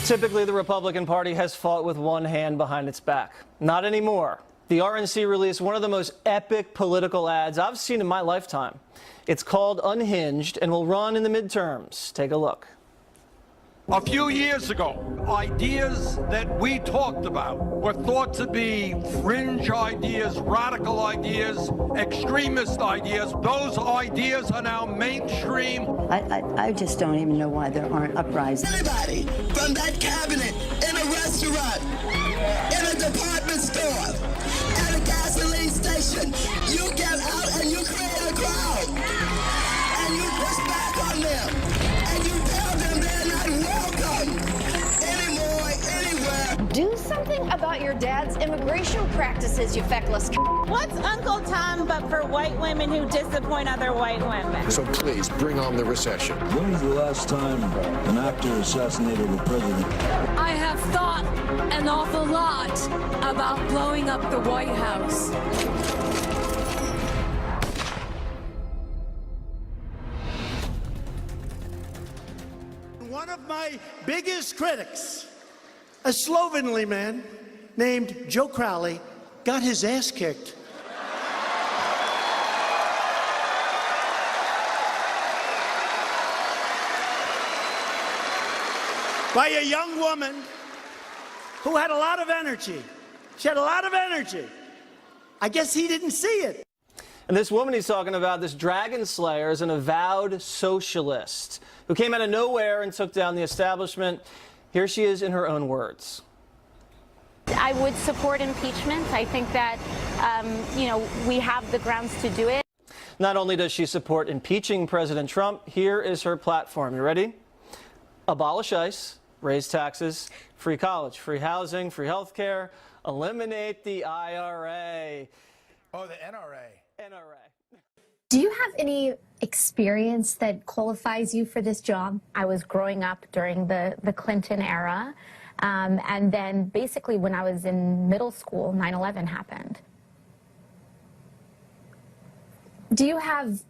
Typically, the Republican Party has fought with one hand behind its back. Not anymore. The RNC released one of the most epic political ads I've seen in my lifetime. It's called Unhinged and will run in the midterms. Take a look. A few years ago, ideas that we talked about were thought to be fringe ideas, radical ideas, extremist ideas. Those ideas are now mainstream. I just don't even know why there aren't uprisings. Anybody from that cabinet, in a restaurant, in a department store, at a gasoline station, you get out and you create a crowd. And you push back on them. And you tell them they're not welcome anymore, anywhere. Do something about your dad's immigration practices, you feckless. What's Uncle Tom but for white women who disappoint other white women? So please, bring on the recession. When was the last time an actor assassinated a president? I have thought an awful lot about blowing up the White House. One of my biggest critics, a slovenly man named Joe Crowley, got his ass kicked. By a young woman who had a lot of energy. She had a lot of energy. I guess he didn't see it. And this woman he's talking about, this dragon slayer, is an avowed socialist who came out of nowhere and took down the establishment. Here she is in her own words. I would support impeachment. I think that, we have the grounds to do it. Not only does she support impeaching President Trump, here is her platform. You ready? Abolish ICE, raise taxes, free college, free housing, free health care, eliminate the IRA. Oh, the NRA. NRA. Do you have any experience that qualifies you for this job? I was growing up during the Clinton era, and then basically when I was in middle school, 9/11 happened. Do you have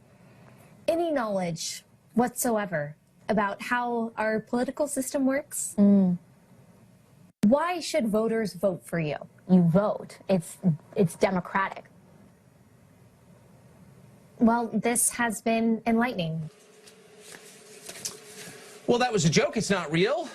any knowledge whatsoever about how our political system works? Why should voters vote for you? You vote. It's democratic. Well, this has been enlightening. Well, that was a joke. It's not real.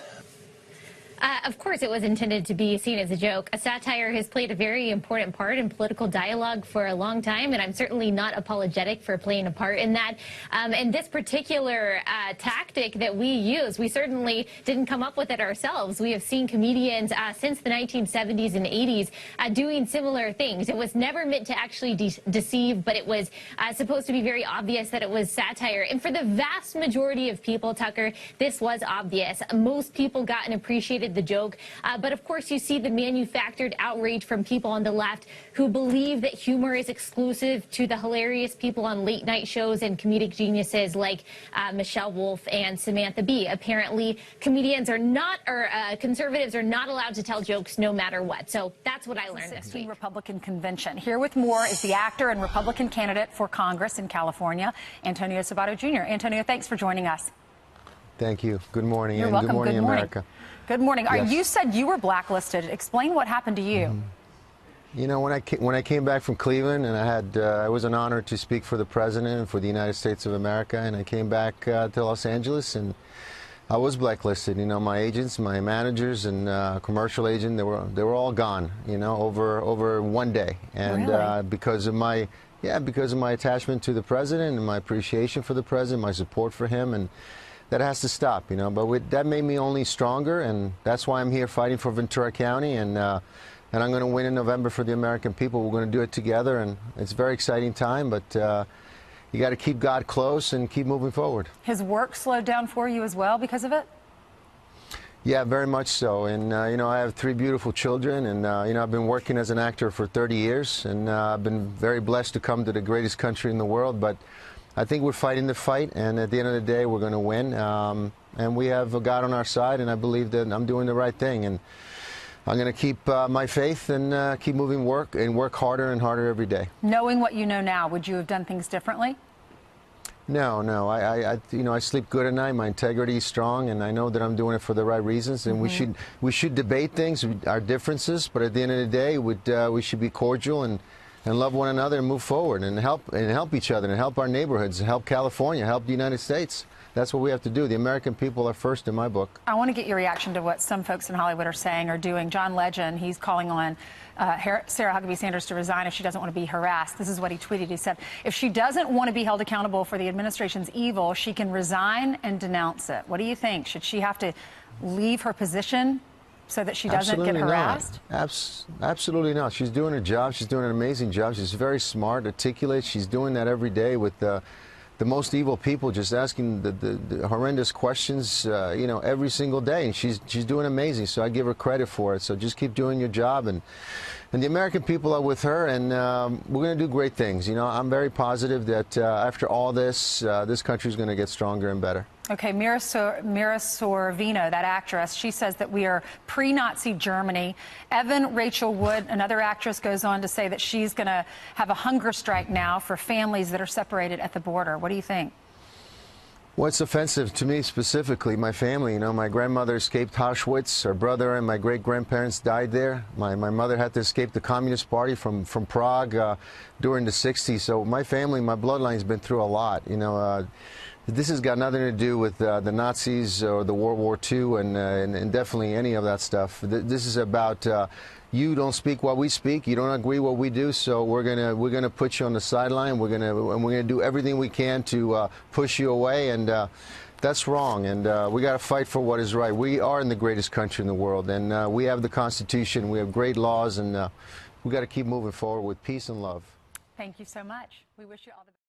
Of course, it was intended to be seen as a joke. A satire has played a very important part in political dialogue for a long time, and I'm certainly not apologetic for playing a part in that. And this particular tactic that we use, we certainly didn't come up with it ourselves. We have seen comedians since the 1970s and 80s doing similar things. It was never meant to actually deceive, but it was supposed to be very obvious that it was satire. And for the vast majority of people, Tucker, this was obvious. Most people got and appreciated the joke, but of course you see the manufactured outrage from people on the left who believe that humor is exclusive to the hilarious people on late night shows and comedic geniuses like Michelle Wolf and Samantha Bee. Apparently comedians are not, or conservatives are not allowed to tell jokes no matter what. So that's what I learned this week. Republican convention. Here with more is the actor and Republican candidate for Congress in California, Antonio Sabato Jr. Antonio, thanks for joining us. Thank you. Good morning. You're and welcome. Good morning, Good morning. America. Good morning. Yes. You said you were blacklisted. Explain what happened to you. You know, when I came back from Cleveland, and I was an honor to speak for the president and for the United States of America, and I came back to Los Angeles, and I was blacklisted. You know, my agents, my managers, and commercial agent, they were all gone. You know, over one day, and Really? because of my attachment to the president and my appreciation for the president, my support for him, and that has to stop, you know. But that made me only stronger, and that's why I'm here fighting for Ventura County, and I'm going to win in November for the American people. We're going to do it together, and it's a very exciting time, but you got to keep God close and keep moving forward. His work slowed down for you as well because of it? Yeah, very much so. And, you know, I have 3 beautiful children, and, you know, I've been working as an actor for 30 years, and I've been very blessed to come to the greatest country in the world, but I think we're fighting the fight, and at the end of the day, we're going to win. And we have God on our side, and I believe that I'm doing the right thing. And I'm going to keep my faith and keep moving work harder and harder every day. Knowing what you know now, would you have done things differently? No, no. I sleep good at night. My integrity is strong, and I know that I'm doing it for the right reasons. And we should debate things, our differences, but at the end of the day, we should be cordial and love one another and move forward and help each other and help our neighborhoods, help California, help the United States. That's what we have to do. The American people are first in my book. I want to get your reaction to what some folks in Hollywood are saying or doing. John Legend, he's calling on Sarah Huckabee Sanders to resign if she doesn't want to be harassed. This is what he tweeted. He said, if she doesn't want to be held accountable for the administration's evil, she can resign and denounce it. What do you think? Should she have to leave her position so that she doesn't get harassed? Absolutely not. She's doing her job. She's doing an amazing job. She's very smart, articulate. She's doing that every day with the most evil people, just asking the horrendous questions, you know, every single day. And she's doing amazing. So I give her credit for it. So just keep doing your job. And the American people are with her, and we're going to do great things. You know, I'm very positive that after all this, this country is going to get stronger and better. Okay, Mira Sorvino, that actress, she says that we are pre-Nazi Germany. Evan Rachel Wood, another actress, goes on to say that she's going to have a hunger strike now for families that are separated at the border. What do you think? Well, it's offensive to me specifically, my family. You know, my grandmother escaped Auschwitz. Her brother and my great-grandparents died there. My mother had to escape the Communist Party from Prague during the 60s. So my family, my bloodline's been through a lot. You know, this has got nothing to do with the Nazis or the World War II and definitely any of that stuff. This is about you don't speak what we speak, you don't agree what we do, so we're gonna put you on the sideline. We're gonna do everything we can to push you away, and that's wrong. And we got to fight for what is right. We are in the greatest country in the world, and we have the Constitution. We have great laws, and we got to keep moving forward with peace and love. Thank you so much. We wish you all the best.